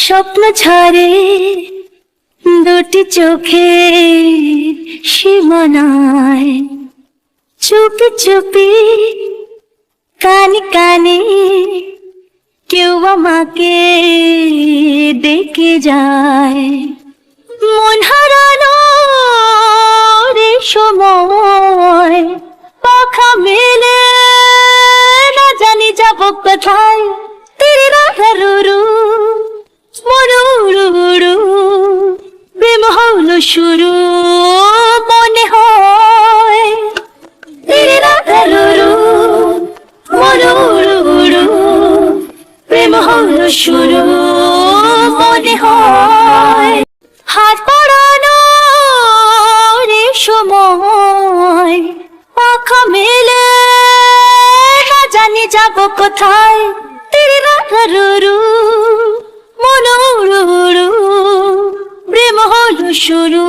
স্বপ্ন ঝরে দুটি চোখে সীমানায়, চুপি চুপি কানে কানে কেউ আমাকে ডেকে যায়। মন হারানো রে সময়, পাখা মেলে না জানি যাব কোথায়। তিরিরারুরু মরুরুরু প্রেম হলো শুরু মনে হয়। তিরিরারুরু মরুরুরু প্রেম হলো শুরু মনে হয়। হাত পড়ানো রে সময়, পাখা মেলে না জানি যাব কোথায়। তিরিরারুরু মরুরুরু প্রেম হলো শুরু